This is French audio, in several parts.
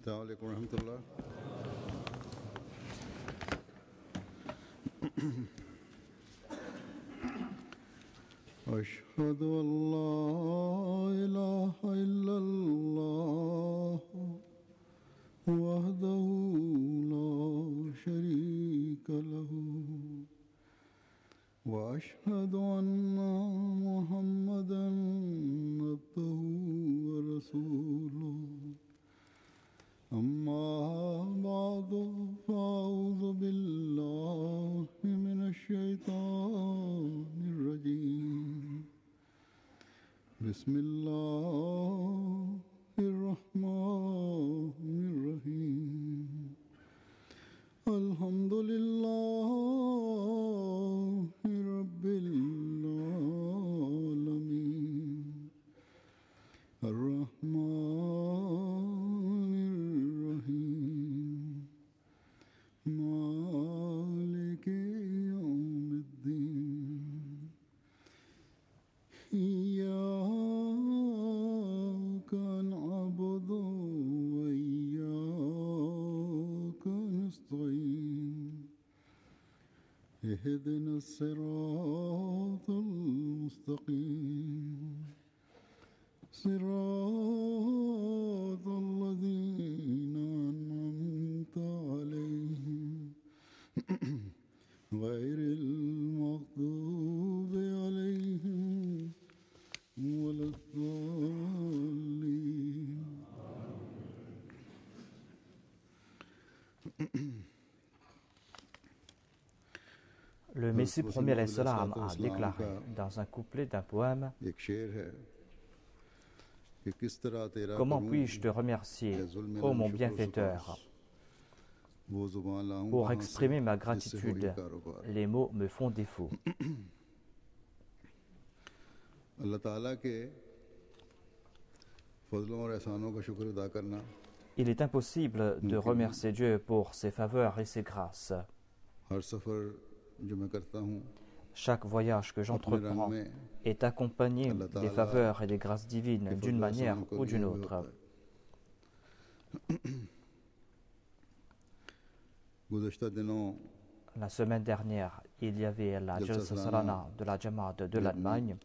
السلام عليكم ورحمة الله. أشهد أن لا إله إلا الله وحده لا شريك له وأشهد أن محمدا عبده ورسوله أما بعد فأعوذ بالله من الشيطان الرجيم بسم الله الرحمن الرحيم الحمد لله رب العالمين الرحمن الرحيم مالك يوم الدين إياك نعبد وإياك نستعين اهدنا الصراط المستقيم صراط الذين أنعمت عليهم غير المغضوب عليهم ولا الضالين. Le Messie premier alayhi salam a déclaré dans un couplet d'un poème: comment puis-je te remercier, ô mon bienfaiteur? Pour exprimer ma gratitude, les mots me font défaut. Il est impossible de remercier Dieu pour ses faveurs et ses grâces. Chaque voyage que j'entreprends est accompagné des faveurs et des grâces divines d'une manière ou d'une autre. La semaine dernière, il y avait la Jalsa Salana de la Jamaat de l'Allemagne.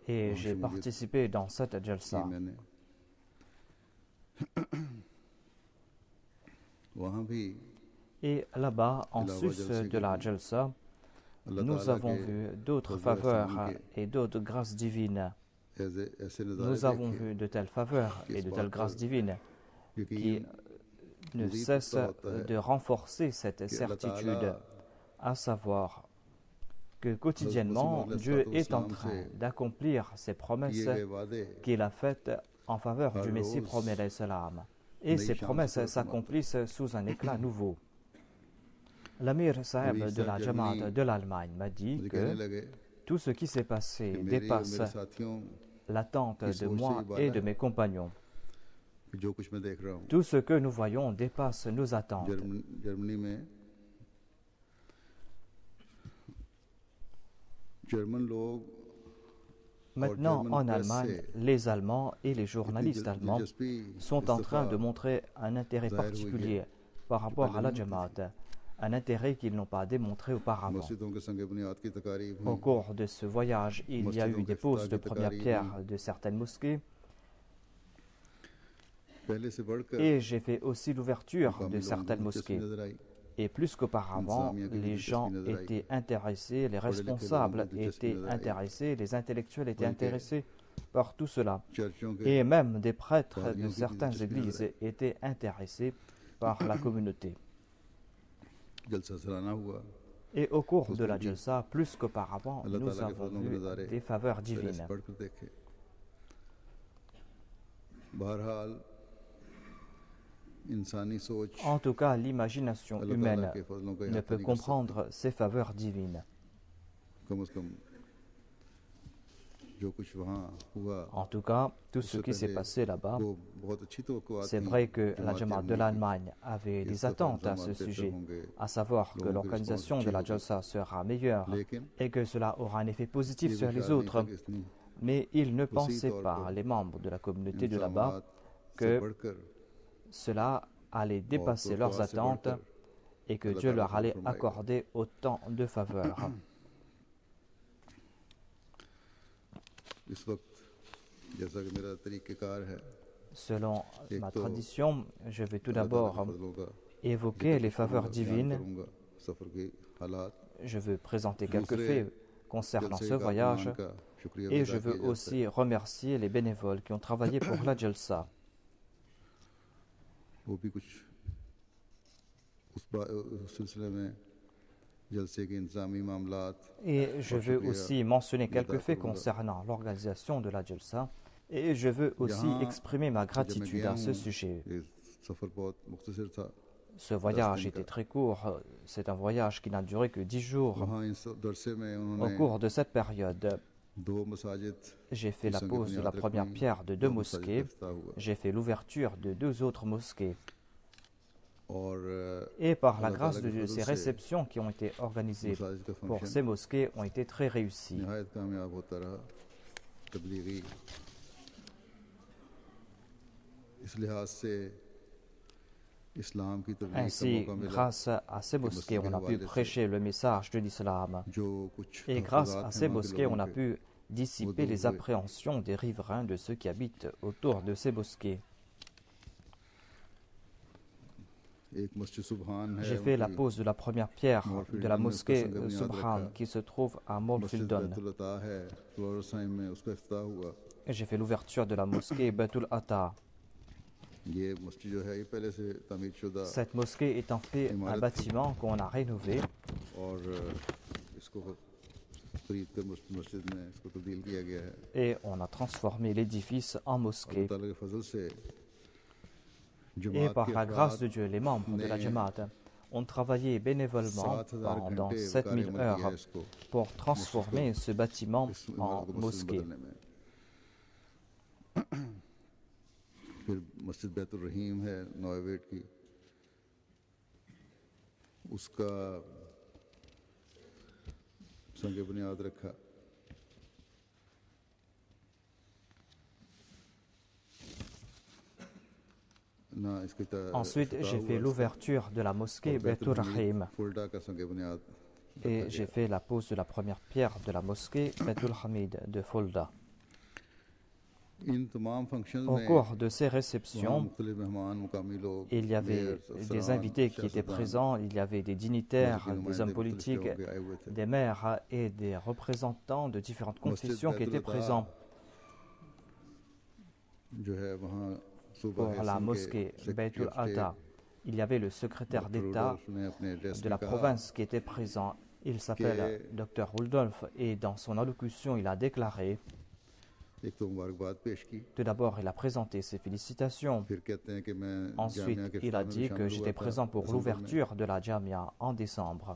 Et j'ai participé dans cette Jalsa. Et là-bas, en sus de la Jalsa, nous avons vu d'autres faveurs et d'autres grâces divines. Nous avons vu de telles faveurs et de telles grâces divines qui ne cessent de renforcer cette certitude, à savoir que quotidiennement, Dieu est en train d'accomplir ses promesses qu'il a faites en faveur du Messie premier alayhi salam. Et ces promesses s'accomplissent sous un éclat nouveau. L'Amir Saheb de la Jamaat de l'Allemagne m'a dit que tout ce qui s'est passé dépasse l'attente de moi et de mes compagnons. Tout ce que nous voyons dépasse nos attentes. Maintenant, en Allemagne, les Allemands et les journalistes allemands sont en train de montrer un intérêt particulier par rapport à la Jamaat, un intérêt qu'ils n'ont pas démontré auparavant. Au cours de ce voyage, il y a eu des poses de première pierre de certaines mosquées et j'ai fait aussi l'ouverture de certaines mosquées. Et plus qu'auparavant, les gens étaient intéressés, les responsables étaient intéressés, les intellectuels étaient intéressés par tout cela. Et même des prêtres de certaines églises étaient intéressés par la communauté. Et au cours de la Jalsa, plus qu'auparavant, nous avons vu des faveurs divines. En tout cas, l'imagination humaine ne peut comprendre ces faveurs divines. En tout cas, tout ce qui s'est passé là-bas, c'est vrai que la Jamaat de l'Allemagne avait des attentes à ce sujet, à savoir que l'organisation de la Jalsa sera meilleure et que cela aura un effet positif sur les autres. Mais ils ne pensaient pas, les membres de la communauté de là-bas, que cela allait dépasser leurs attentes et que Dieu leur allait accorder autant de faveurs. Selon ma tradition, je vais tout d'abord évoquer les faveurs divines. Je veux présenter quelques faits concernant ce voyage et je veux aussi remercier les bénévoles qui ont travaillé pour la Jalsa. Et je veux aussi mentionner quelques faits concernant l'organisation de la Jalsa et je veux aussi exprimer ma gratitude à ce sujet. Ce voyage était très court, c'est un voyage qui n'a duré que 10 jours. Au cours de cette période, j'ai fait la pose de la première pierre de 2 mosquées, j'ai fait l'ouverture de 2 autres mosquées. Et par la grâce de Dieu, ces réceptions qui ont été organisées pour ces mosquées ont été très réussies. Ainsi, grâce à ces mosquées, on a pu prêcher le message de l'islam. Et grâce à ces mosquées, on a pu dissiper les appréhensions des riverains, de ceux qui habitent autour de ces mosquées. J'ai fait la pose de la première pierre de la mosquée Subhan qui se trouve à Moulfildon. Et j'ai fait l'ouverture de la mosquée Baitul Atta. Cette mosquée est en fait un bâtiment qu'on a rénové. Et on a transformé l'édifice en mosquée. Et par la grâce de Dieu, les membres de la Jamaat ont travaillé bénévolement pendant 7000 heures pour transformer ce bâtiment en mosquée. Ensuite, j'ai fait l'ouverture de la mosquée Baitur Rahim et j'ai fait la pose de la première pierre de la mosquée Baitul Hamid de Fulda. Au cours de ces réceptions, il y avait des invités qui étaient présents, il y avait des dignitaires, des hommes politiques, des maires et des représentants de différentes confessions qui étaient présents. Pour la mosquée Baitul Atta, il y avait le secrétaire d'État de la province qui était présent. Il s'appelle Dr Rudolph et dans son allocution, il a déclaré, tout d'abord, il a présenté ses félicitations. Ensuite, il a dit que j'étais présent pour l'ouverture de la Jamia en décembre.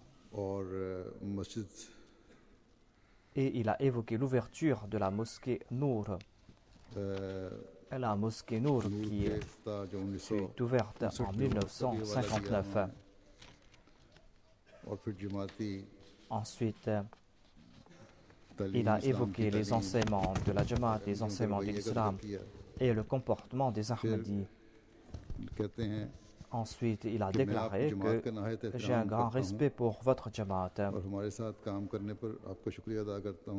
Et il a évoqué l'ouverture de la mosquée Nour. La mosquée Nour qui fut ouverte en 1959. Ensuite, il a évoqué les enseignements de la Jamaat, les enseignements de l'islam et le comportement des Ahmadis. Ensuite, il a déclaré que j'ai un grand respect pour votre Jamaat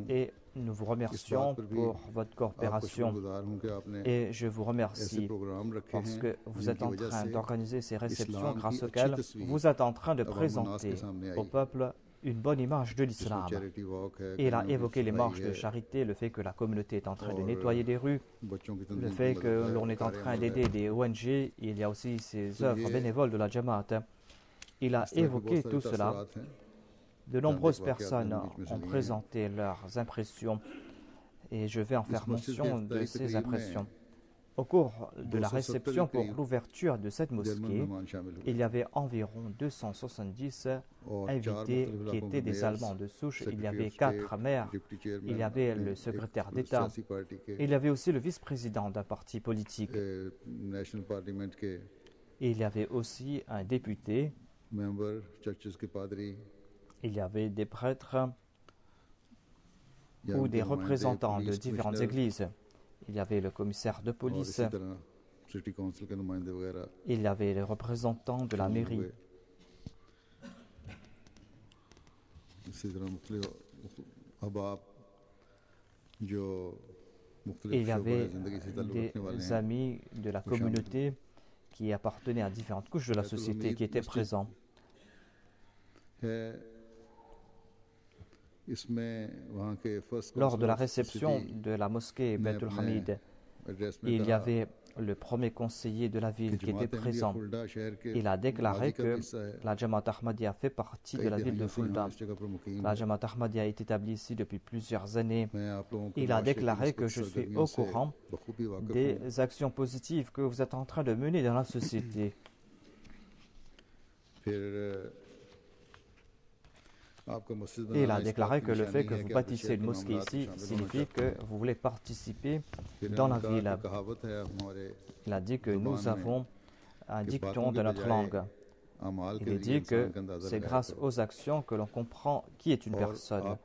et nous vous remercions pour votre coopération et je vous remercie parce que vous êtes en train d'organiser ces réceptions grâce auxquelles vous êtes en train de présenter au peuple une bonne image de l'islam. Et il a évoqué les marches de charité, le fait que la communauté est en train de nettoyer des rues, le fait que l'on est en train d'aider des ONG, il y a aussi ces œuvres bénévoles de la Jamaat. Il a évoqué tout cela. De nombreuses personnes ont présenté leurs impressions et je vais en faire mention de ces impressions. Au cours de la réception pour l'ouverture de cette mosquée, il y avait environ 270 invités qui étaient des Allemands de souche. Il y avait 4 maires, il y avait le secrétaire d'État, il y avait aussi le vice-président d'un parti politique. Et il y avait aussi un député, il y avait des prêtres, ou des représentants de différentes églises. Il y avait le commissaire de police, city council के नुमाइंदे वगैरह il y avait les représentants de la mairie. इसी तरह मुख्तलिफ अहबाब जो Il मुख्तलिफ y avait ज़िंदगी से ताल्लुक़ des रखने वाले हैं amis de la communauté qui appartenaient à différentes couches de la société qui étaient présents. है इसमें वहाँ के first Lors de la réception de la mosquée Baitul Hamid, il y avait le premier conseiller de la ville qui était présent. Il a déclaré que la Jamaat Ahmadiyya fait partie de la ville de Fulda. La Jamaat Ahmadiyya est établie ici depuis plusieurs années. Il a déclaré que je suis au courant des actions positives que vous êtes en train de mener dans la société. Et il a déclaré que le fait que vous bâtissez une mosquée ici signifie que vous voulez participer dans la ville. Il a dit que nous avons un dicton de notre langue. Il a dit que c'est grâce aux actions que l'on comprend qui est une personne.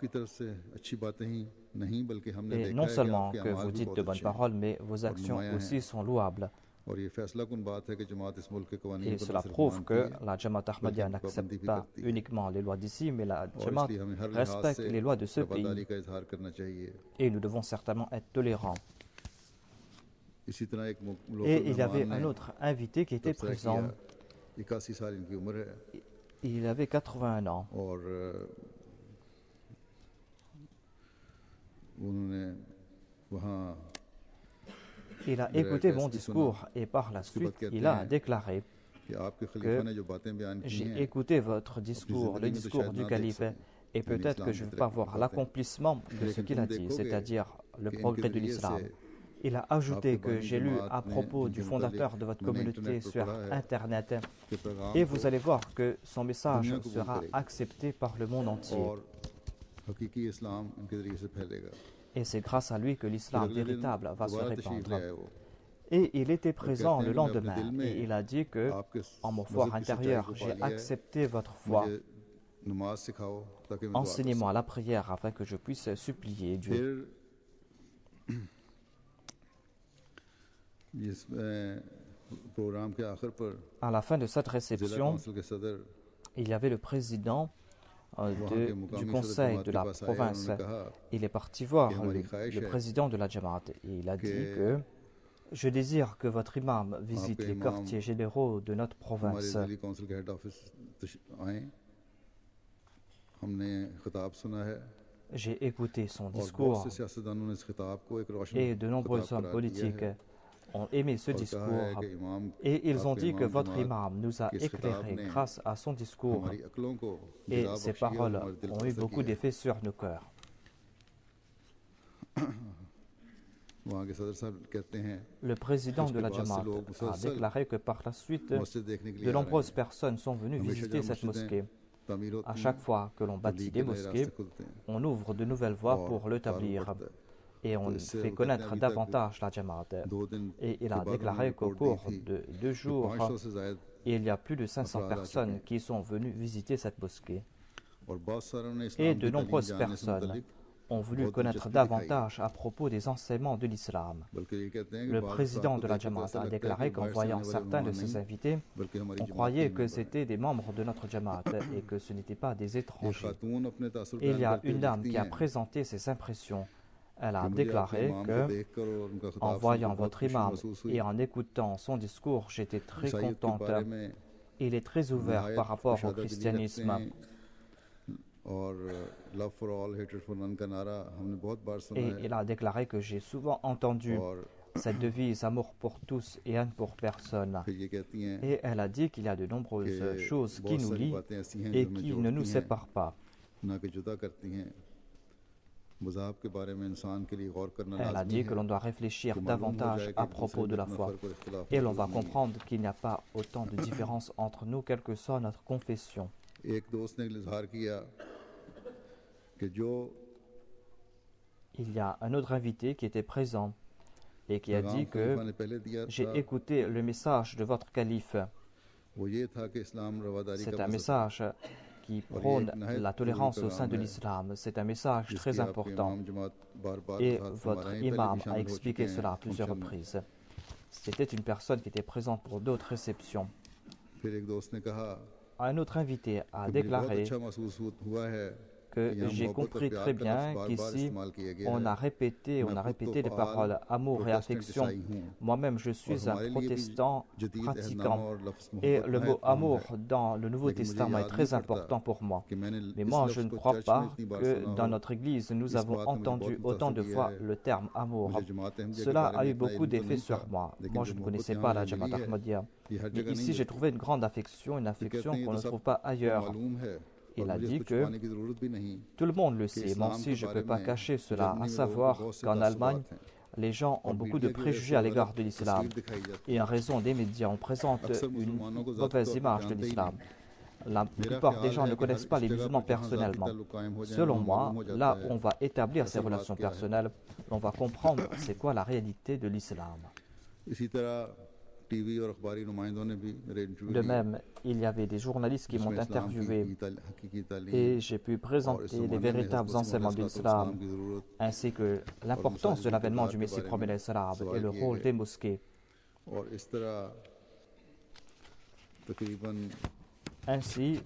Et non seulement que vous dites de bonnes paroles, mais vos actions aussi sont louables. Et cela prouve que la Jamaat Ahmadiyya n'accepte pas uniquement les lois d'ici, mais la Jamaat respecte les lois de ce pays. Et nous devons certainement être tolérants. Et il y avait un autre invité qui était présent. Il avait 81 ans. Il a écouté mon discours et par la suite, il a déclaré que j'ai écouté votre discours, le discours du calife, et peut-être que je ne vais pas voir l'accomplissement de ce qu'il a dit, c'est-à-dire le progrès de l'islam. Il a ajouté que j'ai lu à propos du fondateur de votre communauté sur Internet et vous allez voir que son message sera accepté par le monde entier. Et c'est grâce à lui que l'islam véritable va se répandre. Et il était présent le lendemain et il a dit que, en mon fort intérieur, j'ai accepté votre foi. Enseignez-moi la prière afin que je puisse supplier Dieu. À la fin de cette réception, il y avait le président du conseil de la province. Il est parti voir le président de la Jamaat et il a dit que je désire que votre imam visite les quartiers généraux de notre province. J'ai écouté son discours et de nombreux hommes politiques ont aimé ce discours et ils ont dit que votre imam nous a éclairés grâce à son discours et ses paroles ont eu beaucoup d'effet sur nos cœurs. Le président de la Jamaat a déclaré que par la suite, de nombreuses personnes sont venues visiter cette mosquée. À chaque fois que l'on bâtit des mosquées, on ouvre de nouvelles voies pour l'établir. Et on fait connaître davantage la Jamaat. Et il a déclaré qu'au cours de 2 jours, il y a plus de 500 personnes qui sont venues visiter cette mosquée. Et de nombreuses personnes ont voulu connaître davantage à propos des enseignements de l'islam. Le président de la Jamaat a déclaré qu'en voyant certains de ses invités, on croyait que c'étaient des membres de notre Jamaat et que ce n'étaient pas des étrangers. Et il y a une dame qui a présenté ses impressions. Elle a déclaré que, en voyant votre imam et en écoutant son discours, j'étais très contente. Il est très ouvert par rapport au christianisme. Et il a déclaré que j'ai souvent entendu cette devise amour pour tous et haine pour personne. Et elle a dit qu'il y a de nombreuses choses qui nous lient et qui ne nous séparent pas. Elle a dit que l'on doit réfléchir davantage à propos de la foi et l'on va comprendre qu'il n'y a pas autant de différence entre nous, quelle que soit notre confession. Il y a un autre invité qui était présent et qui a dit que j'ai écouté le message de votre calife. C'est un message qui prône la tolérance au sein de l'islam. C'est un message très important et votre imam a expliqué cela à plusieurs reprises. C'était une personne qui était présente pour d'autres réceptions. Un autre invité a déclaré que j'ai compris très bien qu'ici, on a répété les paroles amour et affection. Moi-même, je suis un protestant pratiquant et le mot amour dans le Nouveau Testament est très important pour moi. Mais moi, je ne crois pas que dans notre Église, nous avons entendu autant de fois le terme amour. Cela a eu beaucoup d'effet sur moi. Moi, je ne connaissais pas la Jamaat Ahmadiyya. Mais ici, j'ai trouvé une grande affection, une affection qu'on ne trouve pas ailleurs. Il a dit que tout le monde le sait, moi aussi je ne peux pas cacher cela, à savoir qu'en Allemagne, les gens ont beaucoup de préjugés à l'égard de l'islam. Et en raison des médias, on présente une mauvaise image de l'islam. La plupart des gens ne connaissent pas les musulmans personnellement. Selon moi, là où on va établir ces relations personnelles, on va comprendre c'est quoi la réalité de l'islam. De même, il y avait des journalistes qui m'ont interviewé et j'ai pu présenter les véritables enseignements de l'islam ainsi que l'importance de l'avènement du Messie promis et le rôle des mosquées. Ainsi,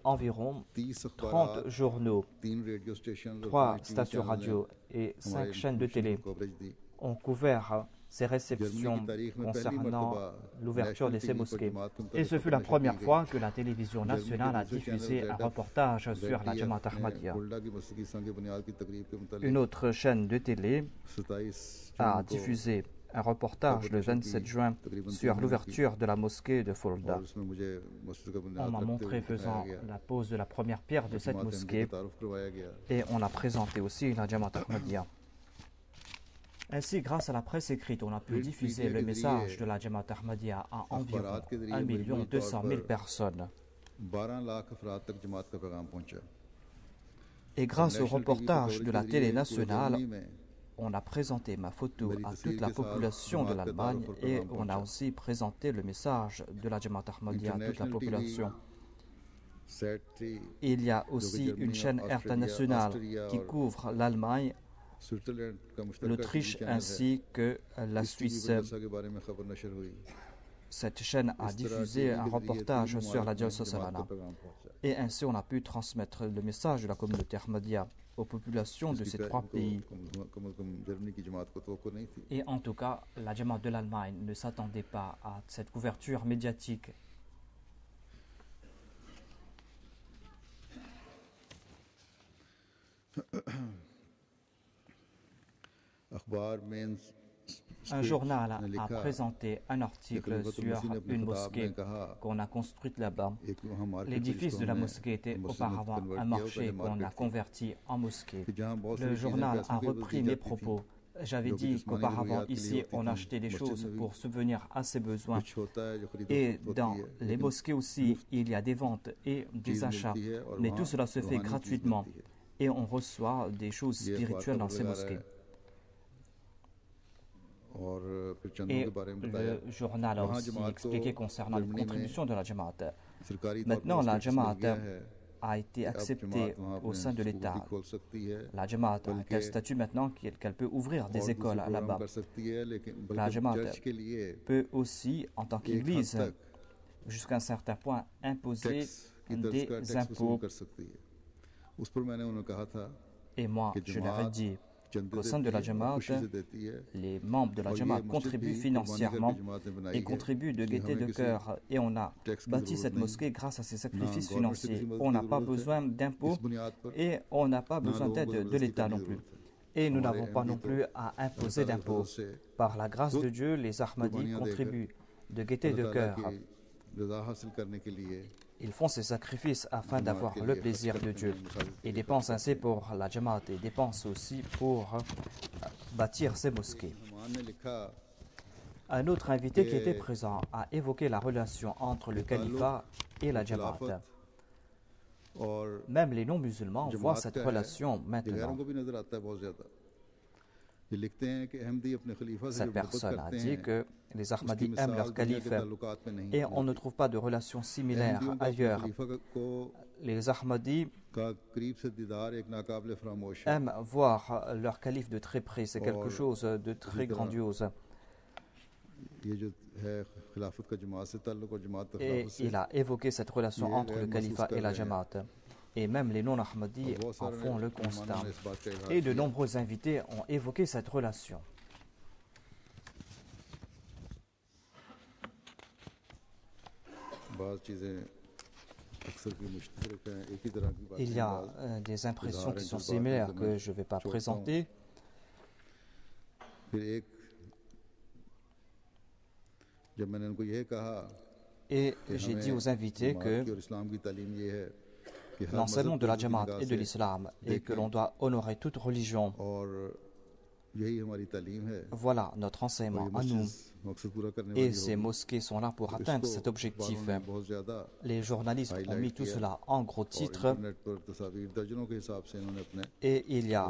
environ 30 journaux, 3 stations radio et 5 chaînes de télé ont couvert ces réceptions concernant l'ouverture de ces mosquées. Et ce fut la première fois que la télévision nationale a diffusé un reportage sur la Jamaat Ahmadiyya. Une autre chaîne de télé a diffusé un reportage le 27 juin sur l'ouverture de la mosquée de Fulda. On m'a montré faisant la pose de la première pierre de cette mosquée et on a présenté aussi la Jamaat Ahmadiyya. Ainsi, grâce à la presse écrite, on a pu diffuser le message de la Jamaat Ahmadiyya à environ 1 200 000 personnes. Et grâce au reportage de la télé nationale, on a présenté ma photo à toute la population de l'Allemagne et on a aussi présenté le message de la Jamaat Ahmadiyya à toute la population. Il y a aussi une chaîne internationale qui couvre l'Allemagne, l'Autriche ainsi que la Suisse. Cette chaîne a diffusé un reportage sur la Jalsa Salana et ainsi on a pu transmettre le message de la communauté Ahmadiyya aux populations de ces 3 pays. Et en tout cas, la Jamaat de l'Allemagne ne s'attendait pas à cette couverture médiatique. Un journal a présenté un article sur une mosquée qu'on a construite là-bas. L'édifice de la mosquée était auparavant un marché qu'on a converti en mosquée. Le journal a repris mes propos. J'avais dit qu'auparavant, ici, on achetait des choses pour subvenir à ses besoins. Et dans les mosquées aussi, il y a des ventes et des achats. Mais tout cela se fait gratuitement. Et on reçoit des choses spirituelles dans ces mosquées. Et le journal a aussi expliqué concernant les contributions de la Jamaat. Maintenant, la Jamaat a été acceptée au sein de l'État. La Jamaat a un tel statut maintenant qu'elle peut ouvrir des écoles là-bas. La Jamaat peut aussi, en tant qu'Église, jusqu'à un certain point, imposer des impôts. Et moi, je leur ai dit qu'au sein de la Jamaat, les membres de la Jamaat contribuent financièrement et contribuent de gaieté de cœur. Et on a bâti cette mosquée grâce à ces sacrifices financiers. On n'a pas besoin d'impôts et on n'a pas besoin d'aide de l'État non plus. Et nous n'avons pas non plus à imposer d'impôts. Par la grâce de Dieu, les Ahmadis contribuent de gaieté de cœur. Ils font ces sacrifices afin d'avoir le plaisir de Dieu. Ils dépensent ainsi pour la Jamaat et dépensent aussi pour bâtir ces mosquées. Un autre invité qui était présent a évoqué la relation entre le califat et la Jamaat. Même les non-musulmans voient cette relation maintenant. ये लिखते हैं कि अहमदी अपने खलीफा से जो Cette मोहब्बत personne a करते dit हैं que les उसकी Ahmadis aiment मिसाल leur दुनिया calife के ताल्लुकात में नहीं et on ne मिलती। trouve pas de relations similaires अहमदियों का अपने ailleurs. खलीफा को Les Ahmadis का करीब से दीदार एक नाकाबिल फरामोश है। aiment voir leur calife de très près, c'est quelque chose de très grandiose. ये जो है खिलाफत का जमात से ताल्लुक और जमात का Et खिलाफत से il a évoqué cette relation ये entre गैर le califat महसूस et कर la रहे हैं। Jamaat. Et même les non-Ahmadis बहुत en सारे font le मेहमानों constat. ने इस बात का इजहार Et de किया। nombreux invités ont évoqué cette relation. बाज़ चीज़ें अक्सर की मुश्तरक हैं, एक ही तरह की Il y बातें a बाज़ des impressions qui sont जज्बात similaires हैं, que je ne vais pas छोड़ता हूँ। présenter. फिर एक जब मैंने उनको यह कहा Et कि j'ai dit हमें aux invités जमात que की और इस्लाम की तालीम ये है कि हर l'enseignement मज़हब de को la उसकी Jamaat निगाह et de से l'islam et que देखें l'on doit honorer toute religion. और यही हमारी तालीम है Voilà notre और enseignement ये à nous. मकसद पूरा करने Et वाली ces होगी। mosquées sont là pour तो atteindre इसको cet objectif. अखबारों ने बहुत ज़्यादा Les journalistes ont mis tout cela en gros और titres इंटरनेट पर तस्वीर दर्जनों के हिसाब से इन्होंने अपने et il y a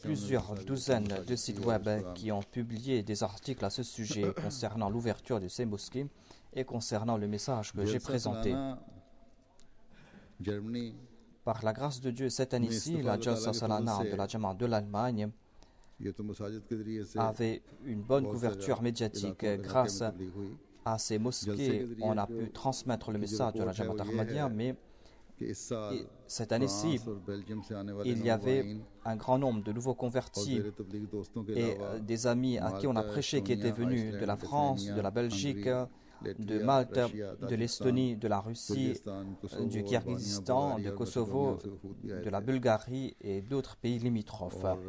plusieurs douzaines de sites web qui ont publié des articles à ce sujet concernant l'ouverture de ces mosquées et concernant le message que j'ai जलसा présenté. सालाना Germany Par la grâce de Dieu, cette année-ci, la Jalsa Salana de la Jamaat de l'Allemagne ये तो मसाजिद के जरिए से avait une bonne बहुत couverture सारे médiatique. इलाकों में Grâce तबलीग हुई à ces mosquées, on a pu transmettre le message de la Jamaat Ahmadiyya, mais कि इस साल cette année-ci, फ्रांस और बेल्जियम से आने वाले il y avait नौजवान un grand nombre de nouveaux और convertis ज़ेर तबलीग दोस्तों के et अलावा des amis à qui on a prêché qui étaient venus de la France, de la Belgique, de Malte, de l'Estonie, de la Russie, du Kirghizistan, de Kosovo, de la Bulgarie et d'autres pays limitrophes. और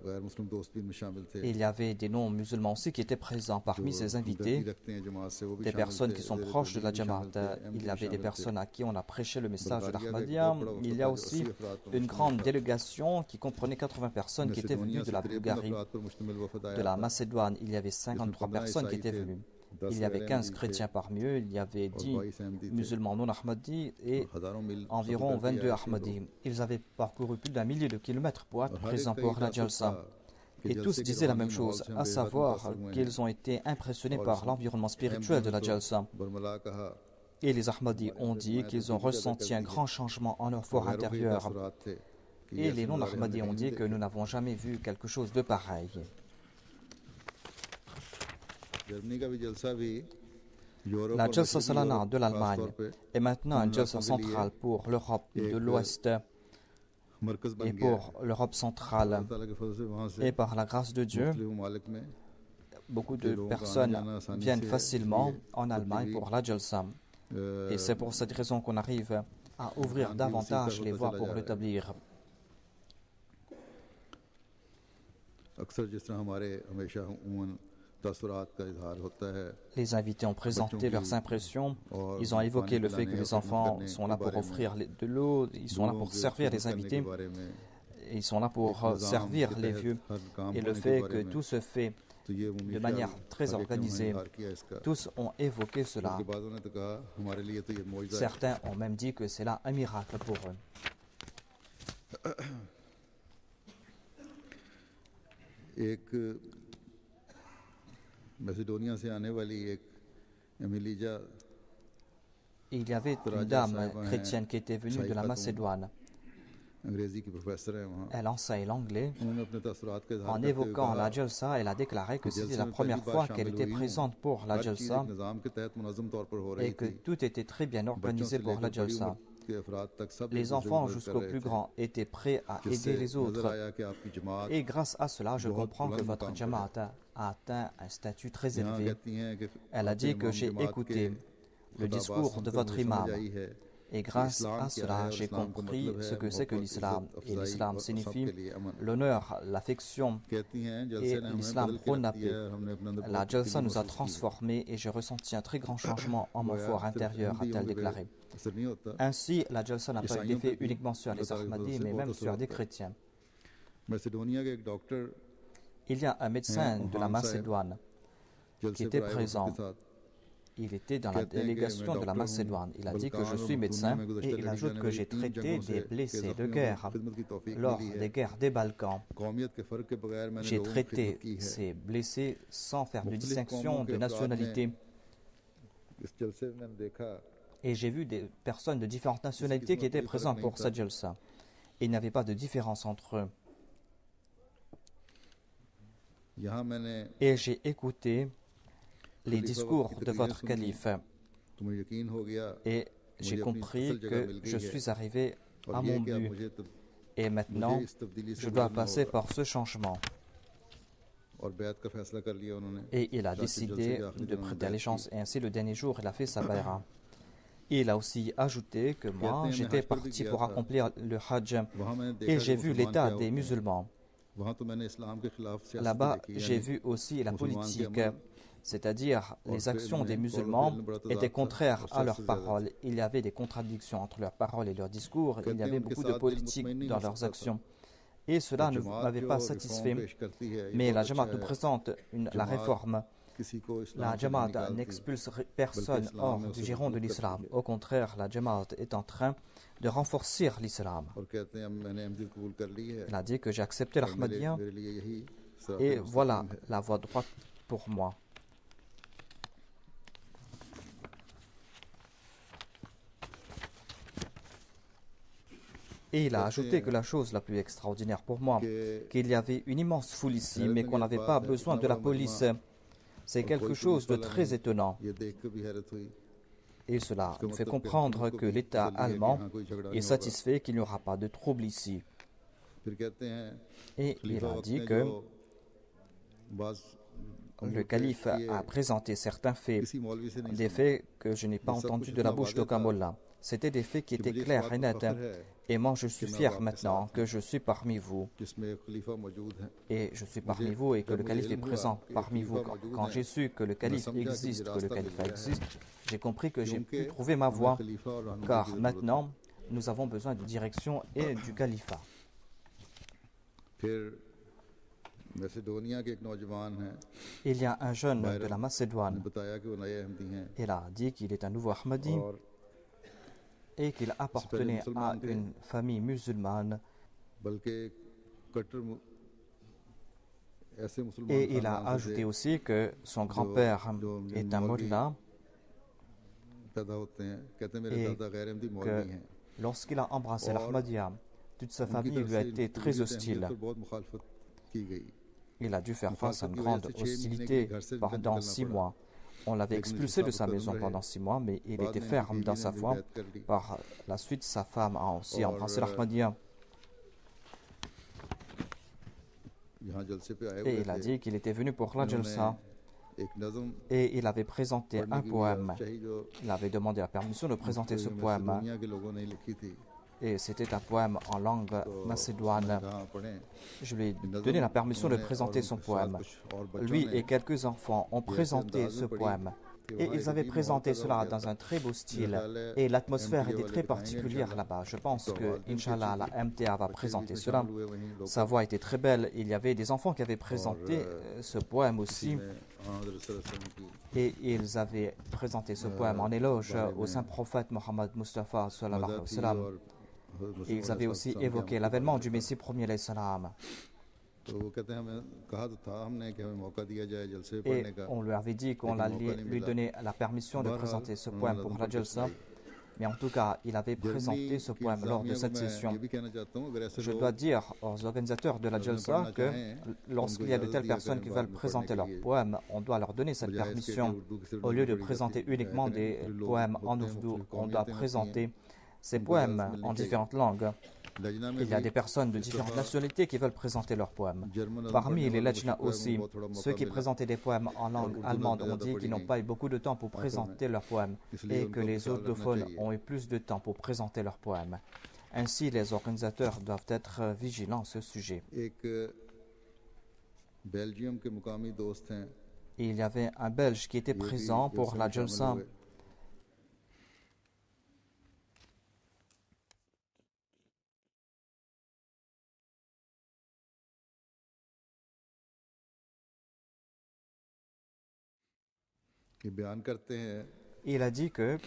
गैर मुस्लिम दोस्त भी इनमें शामिल थे Et il y avait des non-musulmans aussi qui étaient présents parmi ces हमदर्दी invités, रखते हैं जमात से वो भी des शामिल personnes थे, qui sont ज़ेर proches de la तबलीग भी Jamaat. शामिल थे, अहमदी Il y भी avait des शामिल थे। personnes à qui on a prêché le message de Bulgaria का एक l'Ahmadiyya. बहुत बड़ा Il y वफ़द a था, aussi 80 अफराद पर une मुश्तमिल grande था। délégation qui comprenait 80 personnes qui étaient venues Macedonia de से la 53 Bulgarie. अफराद पर मुश्तमिल वफ़द De आया la था Macédoine, il y avait 53 personnes qui étaient venues. Il y avait 15 chrétiens parmi eux, il y avait 10 musulmans non ahmadis et हज़ारों मील environ सफ़र करके 22 आए थे ahmadis. Ils avaient parcouru plus d'un millier de kilomètres pour être और हर présents एक का pour ये la तासुब Jalsa. था कि Et जलसे tous के disaient la रूहानी même माहौल chose, से हम à बेहद savoir मुतासिर हुए हैं। qu'ils ont été impressionnés और par इस l'environnement spirituel de अहमदियों la को Jalsa. बरमला कहा Et les Ahmadis ont dit qu'ils ont ressenti un grand changement en leur fort गैरों के intérieur. तासुरात थे कि Et ऐसे les नज़ारे हमने non-Ahmadis ont कहीं dit नहीं que देखे। nous n'avons jamais vu quelque chose de pareil. Germany का भी जलसा भी यूरोप La और Jalsa मशरक़ी Salana यूरोप de खास l'Allemagne तौर पे est maintenant un Jalsa मुल्कों के लिए central pour l'Europe de एक l'Ouest मरकज़ बन et गया pour है। l'Europe centrale. अल्लाह ताला के फजल से वहाँ से Et par la grâce de Dieu, मुख्तलिफ ममालिक में beaucoup के de लोगों का आना personnes जाना आसानी viennent से है, facilement इसलिए en Allemagne pour la Jalsa. Et c'est pour cette raison qu'on arrive à ouvrir davantage les voies pour l'établir. अक्सर जिस तरह हमारे हमेशा उमूमन तासुरात का इजहार होता है Les invités ont présenté leurs impressions. Ils ont évoqué le fait que les enfants sont là pour offrir de l'eau, ils sont là pour servir les invités, et ils sont là pour servir les vieux. Et le fait que tout se fait de manière très organisée, tous ont évoqué cela. Certains ont même dit que c'est là un miracle pour eux. एक मैसेडोनिया से आने वाली एक एमिलीजा Il y avait une dame chrétienne qui était venue de la Macédoine. अंग्रेजी की प्रोफेसर है वहाँ Elle enseigne l'anglais. उन्होंने अपने तासुरात का इजहार En करते हुए évoquant कहा la Jalsa, elle a déclaré que c'était la première fois qu'elle était présente pour la हर चीज़ Jalsa एक निज़ाम के तहत मुनज़्ज़म तौर पर हो रही et que थी tout était très bien बच्चों organisé से pour la लेकर बड़ी Jalsa. उम्र के अफराद तक सब एक Les दूसरे की enfants मदद कर jusqu'aux रहे plus थे grands étaient prêts à जिससे aider les नजर autres. आया कि आपकी जमात Et grâce à cela, je बहुत comprends que बुलंद votre मुकाम पर Jamaat a atteint un statut très यहाँ élevé. कहती हैं कि Elle a आपके dit que इमाम j'ai जमात के écouté le खुताबात discours de सुनकर votre मुझे समझ imam. आई है Et grâce à cela, j'ai compris ce que c'est que l'islam. Et l'islam signifie l'honneur, l'affection. कहती हैं Et जलसे ने हमें l'islam बदल के prône la रख दिया paix. है और हमने अपने अंदर La बहुत Jalsa तब्दीली nous a महसूस की है। transformés et j'ai ressenti un très grand changement en mon fort सिर्फ intérieur, अहमदियों a-t-elle पे déclaré. असर नहीं होता Ainsi, la Jalsa n'a pas eu ईसाइयों पे d'effet भी uniquement sur les अल्लाह ताला की Ahmadis, फजल से mais बहुत même असर sur des होता है। chrétiens. मैसेडोनिया के एक doctor Il y a un médecin de la Ohan Saeb, Macédoine qui जलसे était पर आए वक्त présent. के साथ il était dans la délégation de la Macédoine. Il a dit que je suis médecin et il ajoute que j'ai traité des blessés de guerre lors des guerres des Balkans. J'ai traité ces blessés sans faire de distinction de nationalité. Et j'ai vu des personnes de différentes nationalités qui étaient présentes pour cette jalsa. Il n'y avait pas de différence entre eux. Et j'ai écouté les discours de votre calife et j'ai compris que je suis arrivé à mon but et maintenant je dois passer par ce changement. Et il a décidé de prêter allégeance et ainsi le dernier jour il a fait sa bayra. Il a aussi ajouté que moi j'étais parti pour accomplir le Hajj et j'ai vu l'état des musulmans. Là-bas, j'ai vu aussi la politique, c'est-à-dire les actions des musulmans étaient contraires à leurs paroles. Il y avait des contradictions entre leurs paroles et leurs discours. Il y avait beaucoup de politique dans leurs actions. Et cela ne m'avait pas satisfait. Mais la Jamaat nous présente la réforme. La Jamaat n'expulse personne hors du giron de l'islam. Au contraire, la Jamaat est en train de renforcer l'islam. Il a dit que j'ai accepté l'Ahmadiyya et voilà la voie droite pour moi. Et il a ajouté que la chose la plus extraordinaire pour moi, qu'il y avait une immense foule ici, mais qu'on n'avait pas besoin de la police. C'est quelque chose de très étonnant. Et cela nous fait comprendre que l'État allemand est satisfait qu'il n'y aura pas de trouble ici. Et il a dit que le calife a présenté certains faits, des faits que je n'ai pas entendus de la bouche d'aucun mollah. C'était des faits qui étaient clairs et nets. Et moi, je suis fier maintenant que je suis parmi vous. Et je suis parmi vous et que le calife est présent parmi vous. Quand j'ai su que le calife existe, que le califat existe, j'ai compris que j'ai pu trouver ma voie. Car maintenant, nous avons besoin de direction et du califat. Il y a un jeune de la Macédoine. Il a dit qu'il est un nouveau Ahmadi et qu'il appartenait à une famille musulmane. Et il a ajouté aussi que son grand-père est un mollah et que lorsqu'il a embrassé l'Ahmadiyya, toute sa famille lui a été très hostile. Il a dû faire face à une grande hostilité pendant 6 mois. On l'avait expulsé de sa maison pendant 6 mois, mais il était ferme dans sa foi. Par la suite, sa femme a aussi embrassé l'Ahmadiyya. Et il a dit qu'il était venu pour la Jalsa. Et il avait présenté un poème. Il avait demandé la permission de présenter ce poème. Et c'était un poème en langue macédoine. Je lui ai donné la permission de présenter son poème. Lui et quelques enfants ont présenté ce poème. Et ils avaient présenté cela dans un très beau style. Et l'atmosphère était très particulière là-bas. Je pense que, Inch'Allah, la MTA va présenter cela. Sa voix était très belle. Il y avait des enfants qui avaient présenté ce poème aussi. Et ils avaient présenté ce poème en éloge au saint prophète Mohammed Mustafa sallallahu alayhi wa sallam. Et ils avaient aussi évoqué l'avènement du Messie premier alayhi salam. Et on lui avait dit qu'on allait lui donner la permission de présenter ce poème pour la Jalsa. Mais en tout cas, il avait présenté ce poème lors de cette session. Je dois dire aux organisateurs de la Jalsa que lorsqu'il y a de telles personnes qui veulent présenter leurs poèmes, on doit leur donner cette permission. Au lieu de présenter uniquement des poèmes en ourdou, on doit présenter ces poèmes en différentes langues. Il y a des personnes de différentes nationalités qui veulent présenter leurs poèmes. Parmi les Lajna aussi, ceux qui présentaient des poèmes en langue allemande ont dit qu'ils n'ont pas eu beaucoup de temps pour présenter leurs poèmes et que les audophones ont eu plus de temps pour présenter leurs poèmes. Ainsi, les organisateurs doivent être vigilants à ce sujet. Il y avait un Belge qui était présent pour la Jalsa. Il a dit que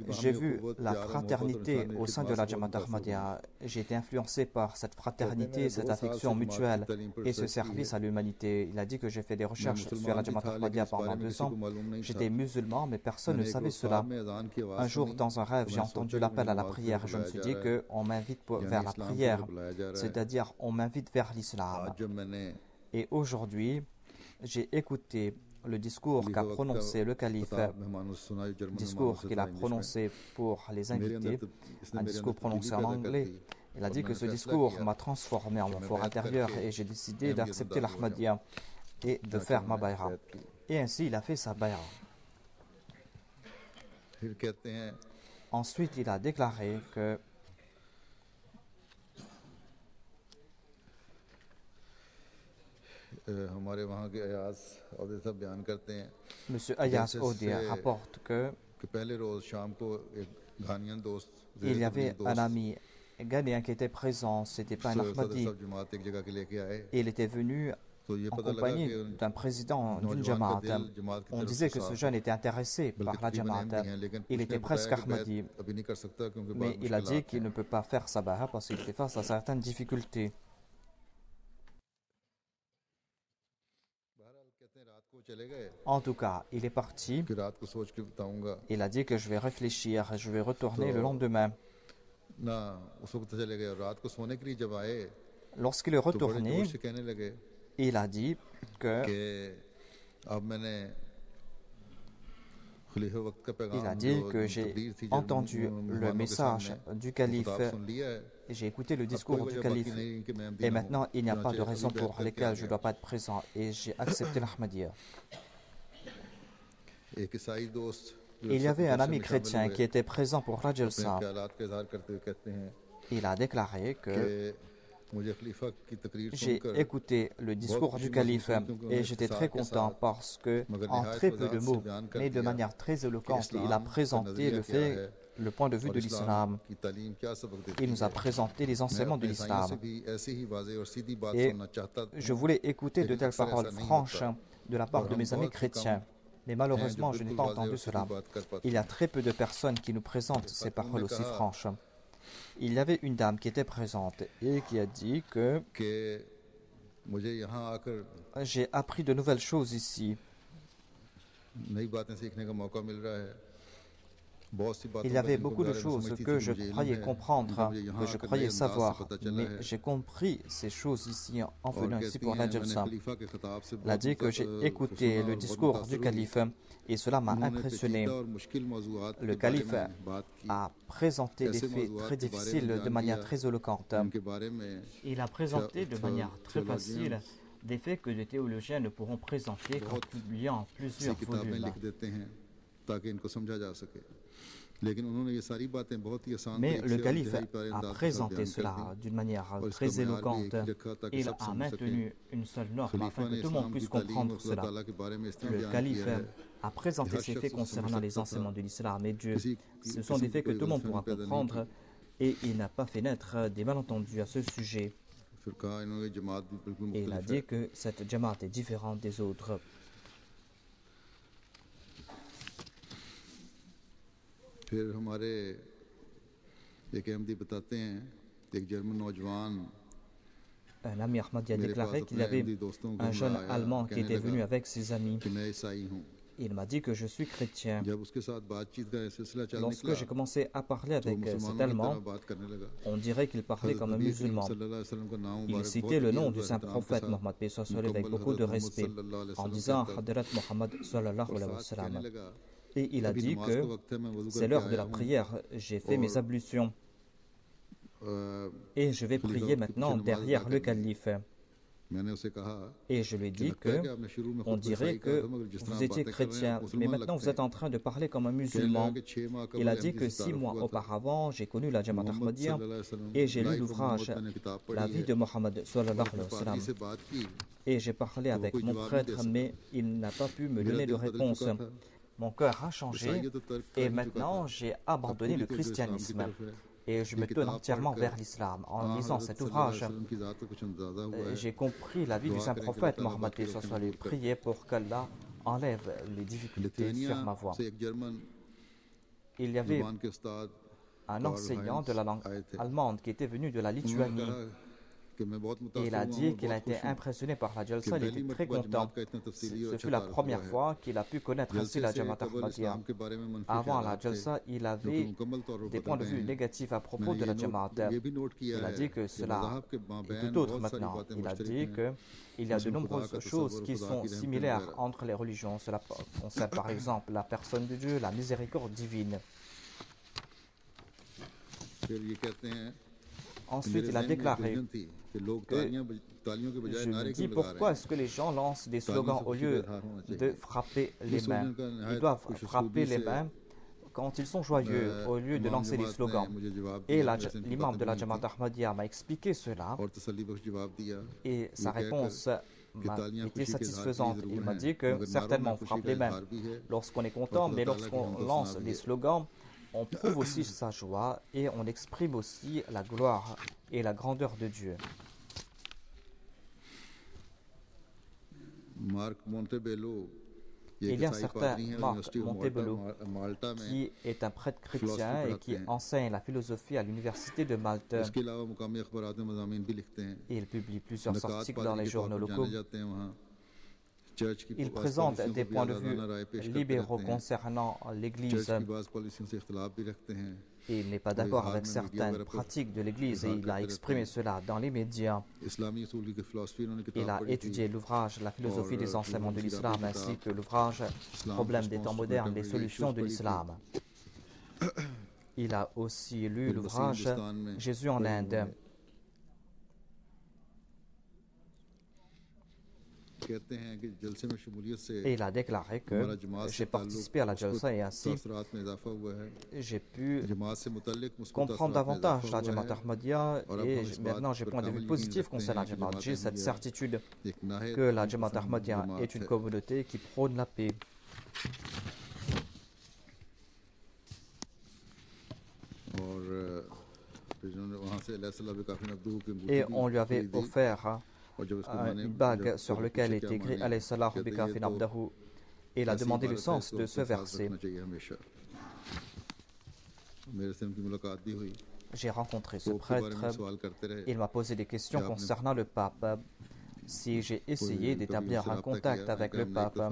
j'ai vu la fraternité au sein de la Jamaat Ahmadiyya. J'ai été influencé par cette fraternité, cette affection mutuelle et ce service à l'humanité. Il a dit que j'ai fait des recherches sur la Jamaat Ahmadiyya pendant 2 ans. J'étais musulman, mais personne ne savait cela. Un jour, dans un rêve, j'ai entendu l'appel à la prière. Je me suis dit qu'on m'invite vers la prière, c'est-à-dire on m'invite vers l'islam. Et aujourd'hui, j'ai écouté le discours qu'a prononcé le calife, discours qu'il a prononcé pour les invités, un discours prononcé en anglais. Il a dit que ce discours m'a transformé en mon fort intérieur et j'ai décidé d'accepter l'Ahmadiyya et de faire ma bayra. Et ainsi, il a fait sa bayra. Ensuite, il a déclaré que Monsieur Ayaz Odi rapporte que il y avait un ami ghanéen qui était présent, c'était pas un Ahmadi. Il était venu en compagnie d'un président d'une Jamaat. On disait que ce jeune était intéressé par la Jamaat. Il était presque Ahmadi, mais il a dit qu'il ne peut pas faire sa bayra parce qu'il fait face à certaines difficultés. En tout cas, il est parti. Il a dit que je vais réfléchir, je vais retourner le lendemain. Lorsqu'il est retourné, il a dit que j'ai entendu le message du calife, j'ai écouté le discours du calife et maintenant il n'y a pas de raison pour lesquelles je ne dois pas être présent et j'ai accepté l'Ahmadiyya. Il y avait un ami chrétien qui était présent pour la Jalsa. Il a déclaré que j'ai écouté le discours du calife et j'étais très content parce que, en très peu de mots, mais de manière très éloquente, il a présenté le point de vue de l'islam. Il nous a présenté les enseignements de l'islam. Et je voulais écouter de telles paroles franches de la part de mes amis chrétiens. Mais malheureusement, je n'ai pas entendu cela. Il y a très peu de personnes qui nous présentent ces paroles aussi franches. Il y avait une dame qui était présente et qui a dit que j'ai appris de nouvelles choses ici. Il y avait beaucoup de choses que je croyais comprendre, que je croyais savoir, mais j'ai compris ces choses ici en venant ici pour la Jalsa. Il a dit que j'ai écouté le discours du calife et cela m'a impressionné. Le calife a présenté des faits très difficiles de manière très éloquente. Il a présenté de manière très facile des faits que des théologiens ne pourront présenter qu'en publiant plusieurs volumes. Mais le calife a présenté cela d'une manière très éloquente. Il a maintenu une seule norme afin que tout le monde puisse comprendre cela. Le calife a présenté ces faits concernant les enseignements de l'islam et Dieu. Ce sont des faits que tout le monde pourra comprendre et il n'a pas fait naître des malentendus à ce sujet. Et il a dit que cette Jamaat est différente des autres. Un ami Ahmadi a déclaré qu'il y avait un jeune Allemand qui était venu avec ses amis. Il m'a dit que je suis chrétien. Lorsque j'ai commencé à parler avec cet Allemand, on dirait qu'il parlait comme un musulman. Il citait le nom du saint prophète Mohammed avec beaucoup de respect, en disant Hadrat Muhammad sallallahu alayhi wa sallam. Et il a dit que c'est l'heure de la prière, j'ai fait mes ablutions et je vais prier maintenant derrière le calife. Et je lui ai dit que on dirait que vous étiez chrétien, mais maintenant vous êtes en train de parler comme un musulman. Il a dit que 6 mois auparavant, j'ai connu la Jamaat Ahmadiyya et j'ai lu l'ouvrage La vie de Mohammed sallallahu alayhi wa sallam. Et j'ai parlé avec mon prêtre, mais il n'a pas pu me donner de réponse. Mon cœur a changé et maintenant j'ai abandonné le christianisme et je me tourne entièrement vers l'islam. En lisant cet ouvrage, j'ai compris la vie du saint prophète Mohammed. Priez pour qu'Allah enlève les difficultés sur ma voix. Il y avait un enseignant de la langue allemande qui était venu de la Lituanie. Et il a dit qu'il a été impressionné par la Jalsa, il était très content. Ce fut la première fois qu'il a pu connaître ainsi la Jamaat Ahmadiyya. Avant la Jalsa, il avait des points de vue négatifs à propos de la Jamaat. Il a dit que cela est tout autre maintenant. Il a dit qu'il y a de nombreuses choses qui sont similaires entre les religions. Cela concerne par exemple la personne de Dieu, la miséricorde divine. Ensuite, il a déclaré que je me dis pourquoi est-ce que les gens lancent des slogans au lieu de frapper les mains. Ils doivent frapper les mains quand ils sont joyeux au lieu de lancer des slogans. Et l'imam de la Jamaat Ahmadiyya m'a expliqué cela et sa réponse m'a été satisfaisante. Il m'a dit que certainement on frappe les mains lorsqu'on est content, mais lorsqu'on lance des slogans, on prouve aussi sa joie et on exprime aussi la gloire et la grandeur de Dieu. Il y a un certain Marc Montebello qui est un prêtre chrétien et qui enseigne la philosophie à l'université de Malte. Il publie plusieurs articles dans les journaux locaux. Il présente des points de vue libéraux concernant l'Église et il n'est pas d'accord avec certaines pratiques de l'Église et il a exprimé cela dans les médias. Il a étudié l'ouvrage La philosophie des enseignements de l'islam ainsi que l'ouvrage Problèmes des temps modernes, les solutions de l'islam. Il a aussi lu l'ouvrage Jésus en Inde. Et il a déclaré que j'ai participé à la Jalsa et ainsi j'ai pu comprendre davantage la Jamaat Ahmadiyya et maintenant j'ai point de vue positif concernant la Jamaat. J'ai cette certitude que la Jamaat Ahmadiyya est une communauté qui prône la paix. Et on lui avait offert une bague sur laquelle est écrit Alayhi salahu bika fi nabdahu. Et il a demandé le sens de ce verset. J'ai rencontré ce prêtre. Il m'a posé des questions concernant le pape. Si j'ai essayé d'établir un contact avec le pape,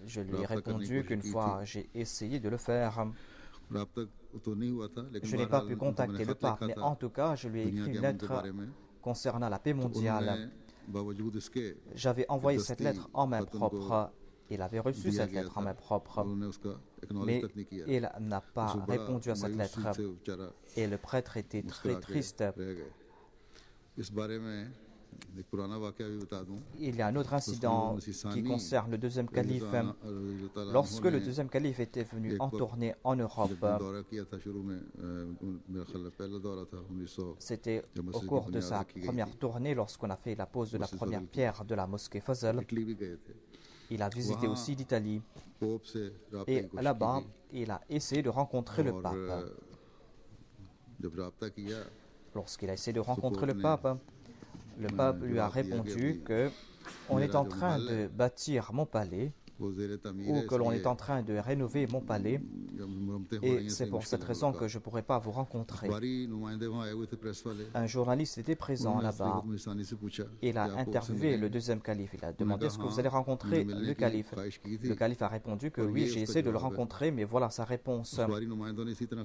je lui ai répondu qu'une fois j'ai essayé de le faire. Je n'ai pas pu contacter le pape, mais en tout cas, je lui ai écrit une lettre concernant la paix mondiale. J'avais envoyé cette lettre en main propre. Il avait reçu cette lettre en main propre, mais il n'a pas répondu à cette lettre. Et le prêtre était très triste. Il y a un autre incident qui concerne le deuxième calife. Lorsque le deuxième calife était venu en tournée en Europe, c'était au cours de sa première tournée lorsqu'on a fait la pose de la première pierre de la mosquée Fazl. Il a visité aussi l'Italie et là-bas, il a essayé de rencontrer le pape. Lorsqu'il a essayé de rencontrer le pape lui a répondu que on est en train de bâtir mon palais ou que l'on est en train de rénover mon palais et c'est pour cette raison que je ne pourrais pas vous rencontrer. Un journaliste était présent là-bas. Il a interviewé le deuxième calife. Il a demandé est-ce que vous allez rencontrer le calife. Le calife a répondu que oui, j'ai essayé de le rencontrer, mais voilà sa réponse.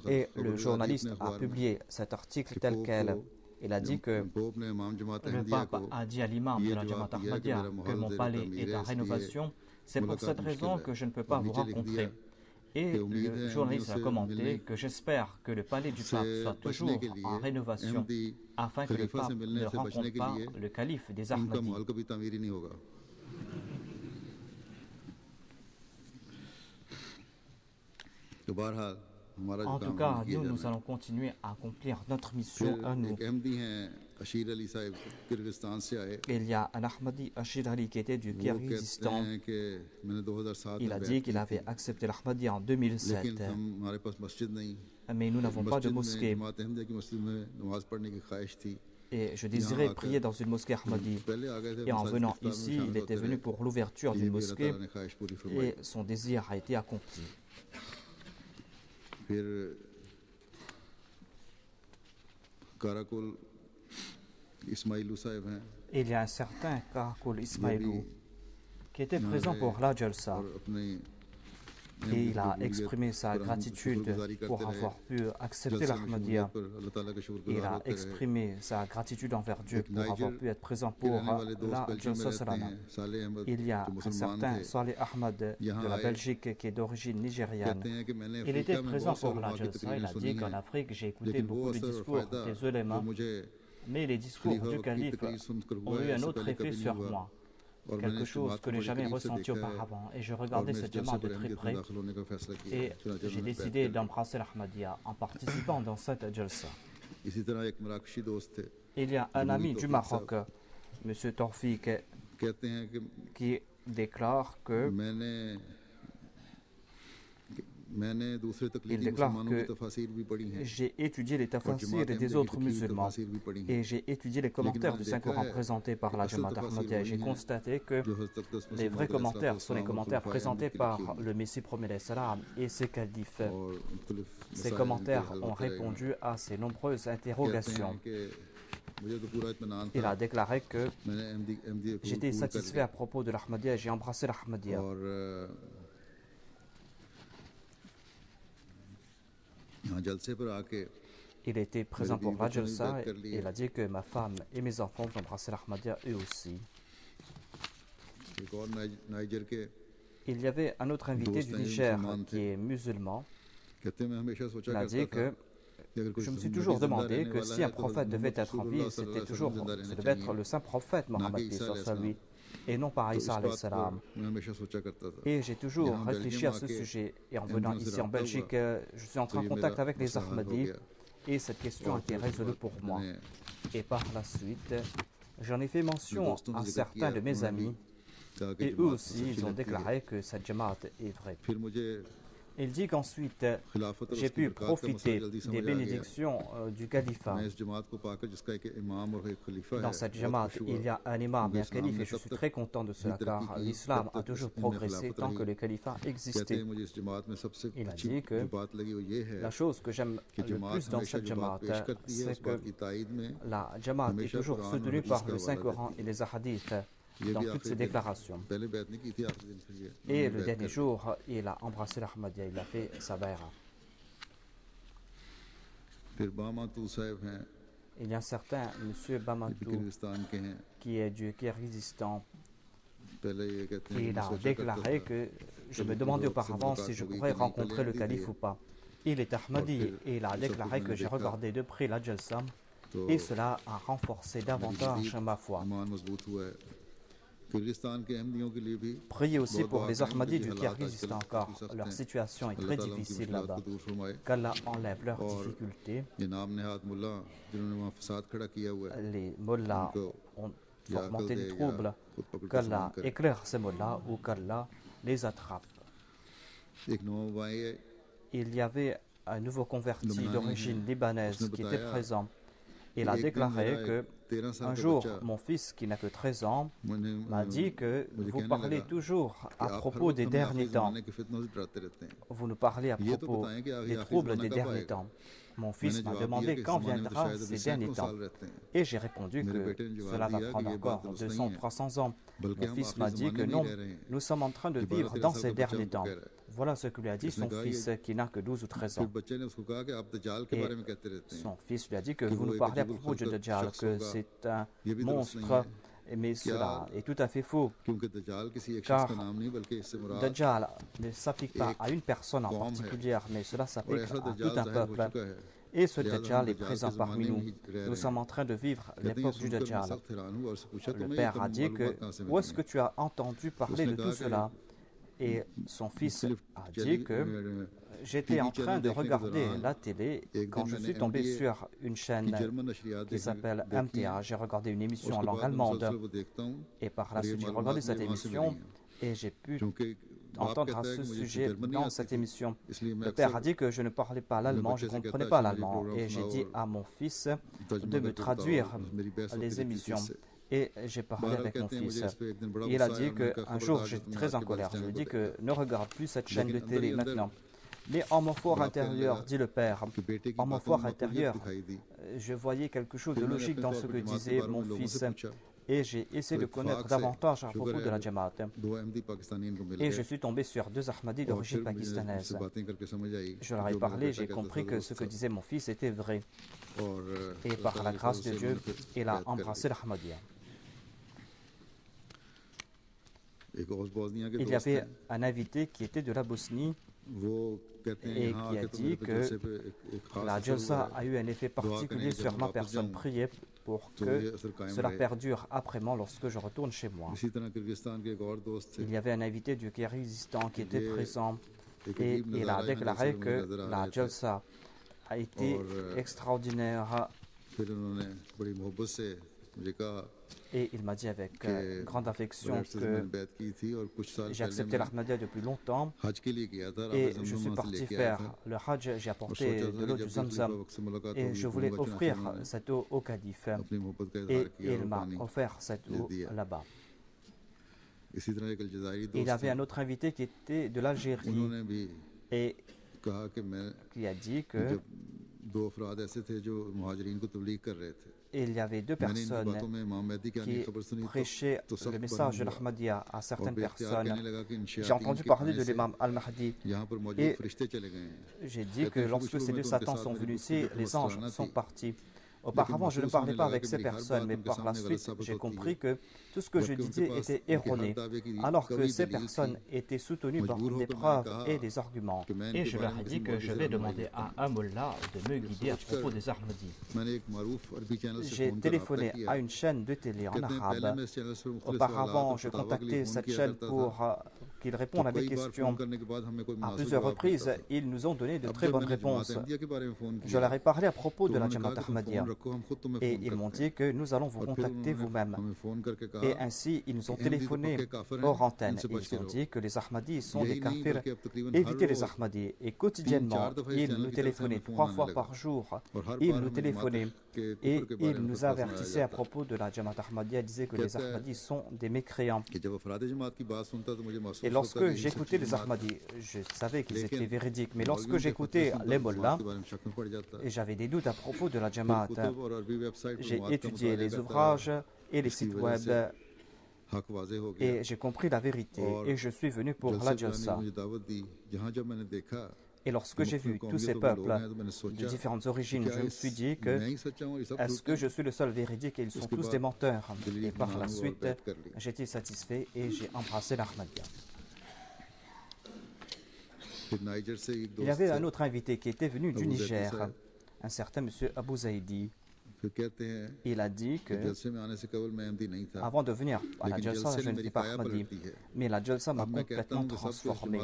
Et le journaliste a publié cet article tel quel. Il a dit que le pape a dit à l'imam de la Jamaat Ahmadiyya que mon palais est en rénovation. C'est pour cette raison que je ne peux pas vous rencontrer. Et le journaliste a commenté que j'espère que le palais du pape soit toujours en rénovation afin que le pape ne rencontre pas le calife des Ahmadis. En tout cas, nous allons continuer à accomplir notre mission à nous. Il y a un Ahmadi Ashir Ali qui était du Kyrgyzstan. Il a dit qu'il avait accepté l'Ahmadi en 2007. Mais nous n'avons pas de mosquée. Et je désirais prier dans une mosquée Ahmadi. Et en venant ici, il était venu pour l'ouverture d'une mosquée et son désir a été accompli. Il y a un certain Karakul Ismailou qui était présent pour la Jalsa et il a exprimé sa gratitude pour avoir pu accepter l'Ahmadiyya. Il a exprimé sa gratitude envers Dieu pour avoir pu être présent pour la Jalsa Salana. Il y a un certain Saleh Ahmad de la Belgique qui est d'origine nigériane. Il était présent pour la Jalsa. Il a dit qu'en Afrique, j'ai écouté beaucoup de discours des ulémas, mais les discours du calife ont eu un autre effet sur moi. Quelque chose que je n'ai jamais ressenti auparavant. Et je regardais cette demande de très près et j'ai décidé d'embrasser l'Ahmadiyya en participant dans cette jalsa. Il y a un ami du Maroc, M. Torfik, qui déclare que j'ai étudié les tafasirs des autres musulmans et j'ai étudié les commentaires du Saint-Coran présentés par la Jamaat Ahmadiyya et j'ai constaté que les vrais commentaires sont les commentaires présentés par le Messie premier salam et ses califes. Ces commentaires ont répondu à ces nombreuses interrogations. Il a déclaré que j'étais satisfait à propos de l'Ahmadiyya et j'ai embrassé l'Ahmadiyya. Il était présent pour la Jalsa et il a dit que ma femme et mes enfants vont embrasser l'Ahmadiyya eux aussi. Il y avait un autre invité du Niger qui est musulman. Il a dit que je me suis toujours demandé que si un prophète devait être en vie, ce devait être le saint prophète Mohammed sur lui et non par Isa alayhi salam. Et j'ai toujours réfléchi à ce sujet. Et en venant ici en Belgique, je suis entré en contact avec les Ahmadis et cette question a été résolue pour moi. Et par la suite, j'en ai fait mention à certains de mes amis et eux aussi, ils ont déclaré que cette Jamaat est vraie. Il dit qu'ensuite, j'ai pu profiter des bénédictions du califat. Dans cette Jamaat, il y a un imam et un calife et je suis très content de cela car l'islam a toujours progressé tant que le califat existait. Il a dit que la chose que j'aime le plus dans cette Jamaat, c'est que la Jamaat est toujours soutenue par le Saint-Coran et les hadiths dans toutes ses déclarations. Et le dernier jour, il a embrassé l'Ahmadiyya, il a fait sa baïra. Il y a un certain M. Bamatou qui est du Kirghizistan. Et il a déclaré que je me demandais auparavant si je pourrais rencontrer le calife ou pas. Il est Ahmadi et il a déclaré que j'ai regardé de près la Jalsa et cela a renforcé davantage ma foi. Priez aussi pour les Ahmadis du Kirghizistan car leur situation est très difficile là-bas. Qu'Allah enlève leurs difficultés. Les mollahs ont fomenté des troubles. Qu'Allah éclaire ces mollahs ou qu'Allah les attrape. Il y avait un nouveau converti d'origine libanaise qui était présent. Il a déclaré que un jour, mon fils, qui n'a que 13 ans, m'a dit que vous parlez toujours à propos des derniers temps. Vous nous parlez à propos des troubles des derniers temps. Mon fils m'a demandé quand viendra ces derniers temps. Et j'ai répondu que cela va prendre encore 200 ou 300 ans. Mon fils m'a dit que non, nous sommes en train de vivre dans ces derniers temps. Voilà ce que lui a dit son fils qui n'a que 12 ou 13 ans. Et son fils lui a dit que vous nous parlez à propos de Dajjal, que c'est un monstre, mais cela est tout à fait faux. Car Dajjal ne s'applique pas à une personne en particulier, mais cela s'applique à tout un peuple. Et ce Dajjal est présent parmi nous. Nous sommes en train de vivre l'époque du Dajjal. Le père a dit que où est-ce que tu as entendu parler de tout cela? Et son fils a dit que j'étais en train de regarder la télé quand je suis tombé sur une chaîne qui s'appelle MTA. J'ai regardé une émission en langue allemande et par la suite j'ai regardé cette émission et j'ai pu entendre à ce sujet dans cette émission. Le père a dit que je ne parlais pas l'allemand, je ne comprenais pas l'allemand. Et j'ai dit à mon fils de me traduire les émissions. Et j'ai parlé avec mon fils. Il a dit qu'un jour, j'étais très en colère. Je lui ai dit que ne regarde plus cette chaîne de télé maintenant. Mais en mon fort intérieur, dit le père, en mon fort intérieur, je voyais quelque chose de logique dans ce que disait mon fils. Et j'ai essayé de connaître davantage à propos de la Jamaat. Et je suis tombé sur 2 Ahmadis d'origine pakistanaise. Je leur ai parlé, j'ai compris que ce que disait mon fils était vrai. Et par la grâce de Dieu, il a embrassé l'Ahmadiyya. Il y avait un invité qui était de la Bosnie et qui a dit que la Jalsa a eu un effet particulier sur ma personne. Priez pour que cela perdure après moi lorsque je retourne chez moi. Il y avait un invité du Kyrgyzstan qui était présent et il a déclaré que la Jalsa a été extraordinaire. Et il m'a dit avec grande affection que j'ai accepté l'Ahmadiyya depuis longtemps et je suis parti faire le Hajj, j'ai apporté de l'eau du Zamzam et je voulais offrir cette eau au calife et il m'a offert cette eau là-bas. Il y avait un autre invité qui était de l'Algérie et qui a dit que il y avait 2 personnes qui prêchaient le message de l'Ahmadiyya à certaines personnes. J'ai entendu parler de l'imam Al-Mahdi et j'ai dit que lorsque ces 2 Satans sont venus ici, les anges sont partis. Auparavant, je ne parlais pas avec ces personnes, mais par la suite, j'ai compris que tout ce que je disais était erroné, alors que ces personnes étaient soutenues par des preuves et des arguments. Et je leur ai dit que je vais demander à un mullah de me guider à propos des Ahmadis. J'ai téléphoné à une chaîne de télé en arabe. Auparavant, je contactais cette chaîne pour qu'ils répondent à mes questions. À plusieurs reprises, ils nous ont donné de très bonnes réponses. Je leur ai parlé à propos de la Jamaat Ahmadiyya. Et ils m'ont dit que nous allons vous contacter vous-même. Et ainsi, ils nous ont téléphoné hors antenne. Ils ont dit que les Ahmadis sont des kafirs. Évitez les Ahmadis. Et quotidiennement, ils nous téléphonaient 3 fois par jour. Ils nous téléphonaient et ils nous avertissaient à propos de la Jamaat Ahmadiyya. Ils disaient que les Ahmadis sont des mécréants. Et lorsque j'écoutais les Ahmadis, je savais qu'ils étaient véridiques. Mais lorsque j'écoutais les mollahs, j'avais des doutes à propos de la Jamaat. J'ai étudié les ouvrages et les sites web et j'ai compris la vérité et je suis venu pour la Jalsa. Et lorsque j'ai vu tous ces peuples de différentes origines, je me suis dit que est-ce que je suis le seul véridique et ils sont tous des menteurs. Et par la suite, j'étais satisfait et j'ai embrassé l'Ahmadiyya. Il y avait un autre invité qui était venu du Niger, un certain monsieur Abou Zaidi. Il a dit que avant de venir à la Jalsa, je n'étais pas Ahmadi, mais la Jalsa m'a complètement transformé.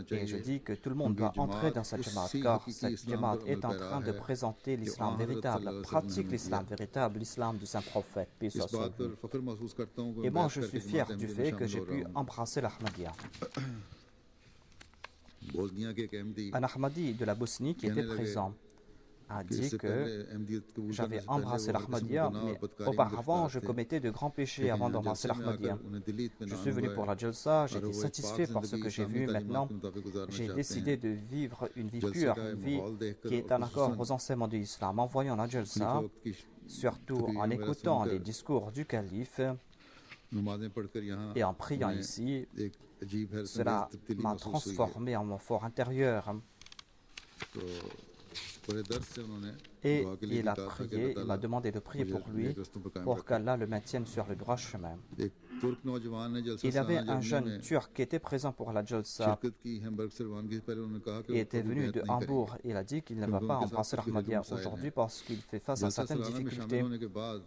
Et je dis que tout le monde doit entrer dans cette Jamaat, car cette Jamaat est en train de présenter l'islam véritable, pratique l'islam véritable, l'islam du saint prophète, paix soit sur lui. Et moi, je suis fier du fait que j'ai pu embrasser l'Ahmadiyya. Un Ahmadi de la Bosnie qui était présent a dit que j'avais embrassé l'Ahmadiyya, mais auparavant je commettais de grands péchés avant d'embrasser l'Ahmadiyya. Je suis venu pour la Jalsa, j'étais satisfait par ce que j'ai vu. Maintenant, j'ai décidé de vivre une vie pure, une vie qui est en accord aux enseignements de l'islam. En voyant la Jalsa, surtout en écoutant les discours du calife et en priant ici, cela m'a transformé en mon fort intérieur. Et il a prié, il m'a demandé de prier pour lui, pour qu'Allah le maintienne sur le droit chemin. Il y avait un jeune Turc qui était présent pour la Jalsa. Il était venu de Hambourg. Il a dit qu'il ne va pas embrasser l'Ahmadiyya aujourd'hui parce qu'il fait face à certaines difficultés.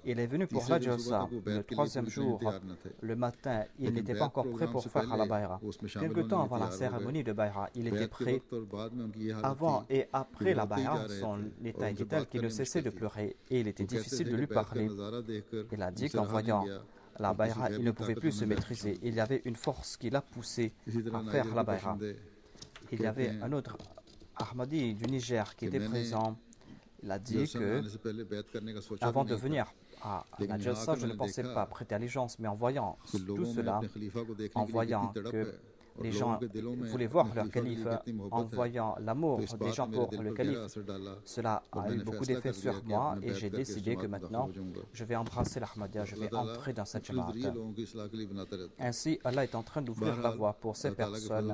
Il est venu pour la Jalsa. Le 3e jour, le matin, il n'était pas encore prêt pour faire la Bayra. Quelque temps avant la cérémonie de Bayra, il était prêt. Avant et après la Bayra, son état était tel qu'il ne cessait de pleurer et il était difficile de lui parler. Il a dit qu'en voyant la bayra, il ne pouvait plus se maîtriser. Il y avait une force qui l'a poussé à faire la bayra. Il y avait un autre Ahmadi du Niger qui était présent. Il a dit que, avant de venir à la Jalsa, je ne pensais pas prêter allégeance, mais en voyant tout cela, en voyant que les gens voulaient voir leur calife, en voyant l'amour des gens pour le calife, cela a eu beaucoup d'effet sur moi et j'ai décidé que maintenant je vais embrasser l'Ahmadiyya, je vais entrer dans cette jamaat. Ainsi, Allah est en train d'ouvrir la voie pour ces personnes.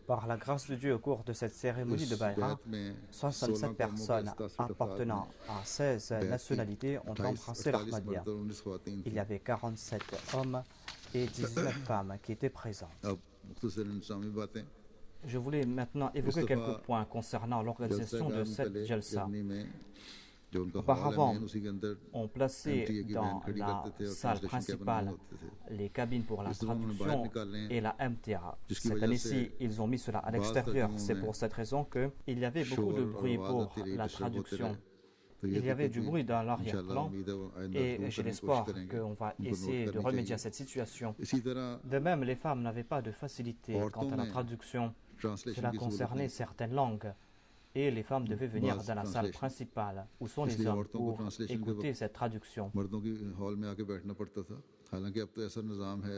Par la grâce de Dieu, au cours de cette cérémonie de Bayra, 67 personnes appartenant à 16 nationalités ont embrassé l'Ahmadiyya. Il y avait 47 hommes et 19 femmes qui étaient présents. Je voulais maintenant évoquer quelques points concernant l'organisation de cette Jalsa. Auparavant, on plaçait dans la salle principale les cabines pour la traduction et la MTA. Cette année-ci, ils ont mis cela à l'extérieur. C'est pour cette raison qu'il y avait beaucoup de bruit pour la traduction. Il y avait du bruit dans l'arrière-plan et j'ai l'espoir qu'on va essayer de remédier à cette situation. De même, les femmes n'avaient pas de facilité quant à la traduction. Cela concernait certaines langues et les femmes devaient venir dans la salle principale où sont les hommes pour écouter cette traduction.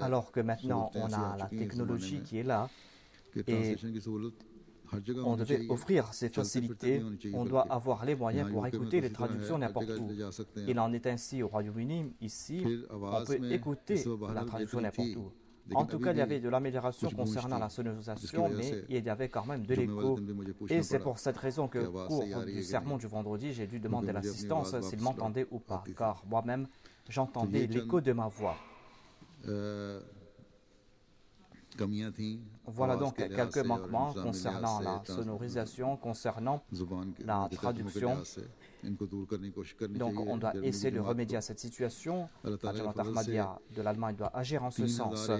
Alors que maintenant on a la technologie qui est là et on devait offrir ces facilités, on doit avoir les moyens pour écouter les traductions n'importe où. Il en est ainsi au Royaume-Uni, ici, on peut écouter la traduction n'importe où. En tout cas, il y avait de l'amélioration concernant la sonorisation, mais il y avait quand même de l'écho. Et c'est pour cette raison que, au cours du sermon du vendredi, j'ai dû demander l'assistance s'il m'entendait ou pas, car moi-même, j'entendais l'écho de ma voix. Voilà donc quelques manquements concernant la sonorisation, concernant la traduction. Donc on doit essayer de remédier à cette situation. La Jamaat Ahmadiyya de l'Allemagne doit agir en ce sens.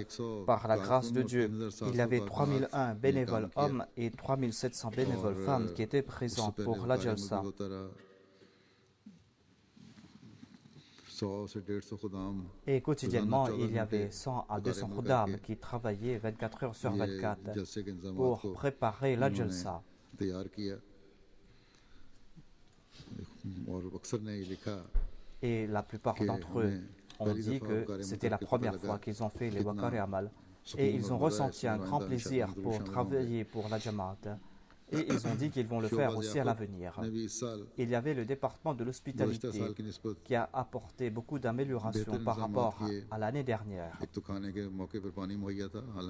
Par la grâce de Dieu, il y avait 3001 bénévoles hommes et 3700 bénévoles femmes qui étaient présents pour la Jalsa. Et quotidiennement, il y avait 100 à 200 khuddam qui travaillaient 24 heures sur 24 pour préparer la Jalsa. Et la plupart d'entre eux ont dit que c'était la première fois qu'ils ont fait les Waqar et Amal. Et ils ont ressenti un grand plaisir pour travailler pour la Jamaat. Et ils ont dit qu'ils vont le faire aussi à l'avenir. Il y avait le département de l'hospitalité qui a apporté beaucoup d'améliorations par rapport à l'année dernière.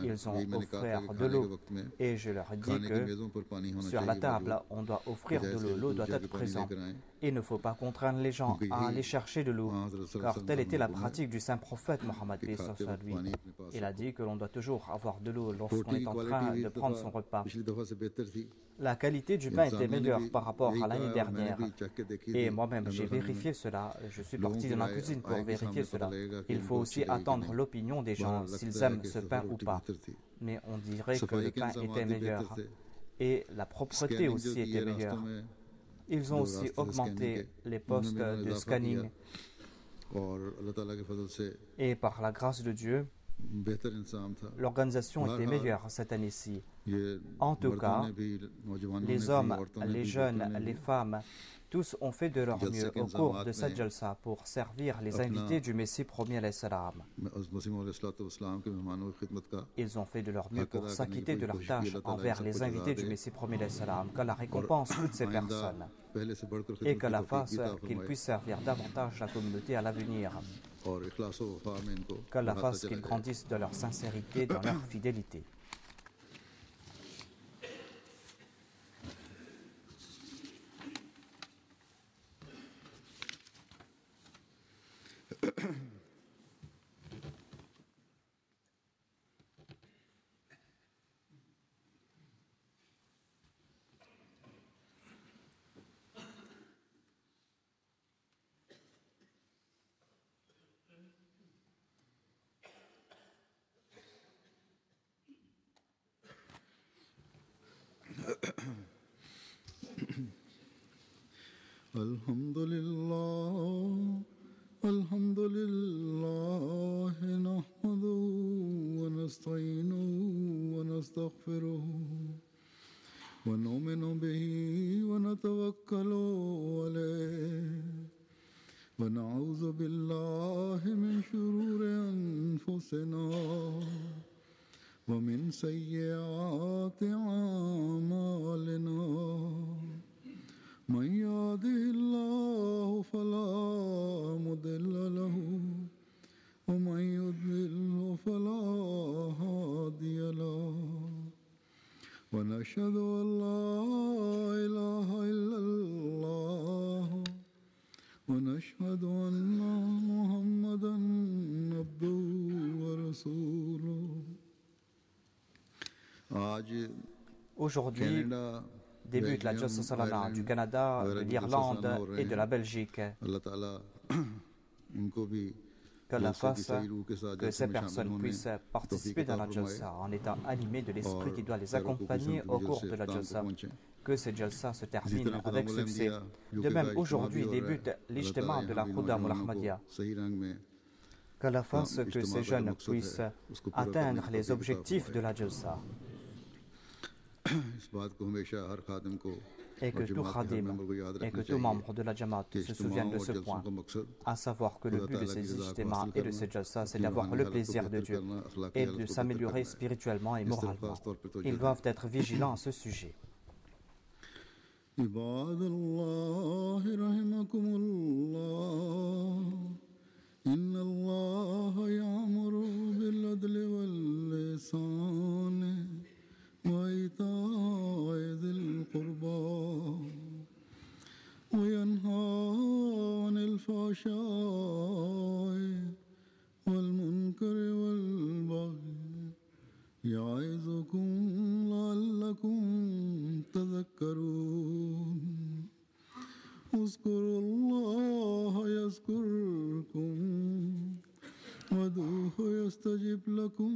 Ils ont offert de l'eau et je leur ai dit que sur la table, on doit offrir de l'eau. L'eau doit être présente. Il ne faut pas contraindre les gens à aller chercher de l'eau, car telle était la pratique du saint prophète Mohammed. Il a dit que l'on doit toujours avoir de l'eau lorsqu'on est en train de prendre son repas. La qualité du pain était meilleure par rapport à l'année dernière. Et moi-même, j'ai vérifié cela. Je suis parti de ma cuisine pour vérifier cela. Il faut aussi attendre l'opinion des gens, s'ils aiment ce pain ou pas. Mais on dirait que le pain était meilleur. Et la propreté aussi était meilleure. Ils ont aussi augmenté les postes de scanning. Et par la grâce de Dieu, l'organisation était meilleure cette année-ci. En tout cas, les hommes, les jeunes, les femmes, tous ont fait de leur mieux au cours de cette jalsa pour servir les invités du Messie premier alayhi salam. Ils ont fait de leur mieux pour s'acquitter de leurs tâches envers les invités du Messie premier alayhi salam. Qu'Allah récompense toutes ces personnes et qu'Allah fasse qu'ils puissent servir davantage la communauté à l'avenir. Qu'Allah fasse qu'ils grandissent de leur sincérité, dans leur fidélité. الحمد لله ونستغفره ونؤمن به ونتوكل عليه ونعوذ بالله من شرور أنفسنا ومن سيئات أعمالنا من يهده الله فلا مضل له ومن يضلل فلا هادي له ونشهد أن لا إله إلا الله ونشهد أن محمدا عبده ورسوله. Aujourd'hui débute la Jalsa Salana du Canada, de l'Irlande et de la Belgique. Qu'Allah fasse que ces personnes puissent participer dans la Jalsa en étant animées de l'esprit qui doit les accompagner au cours de la Jalsa. Que ces Jalsa se terminent avec succès. De même, aujourd'hui débute l'Ijtima de la Khuddam al-Ahmadiyya. Qu'Allah fasse que ces jeunes puissent atteindre les objectifs de la Jalsa. Et que tout khadim et que tout membre de la Jamaat se souviennent de ce point, à savoir que le but de ces ijtima et de ces jalsa, c'est d'avoir le plaisir de Dieu et de s'améliorer spirituellement et moralement. Ils doivent être vigilants à ce sujet. وإيتاء ذي القربى وينهى عن الفحشاء والمنكر والبغي يعظكم لعلكم تذكرون اذكروا الله يذكركم وادعوه يستجب لكم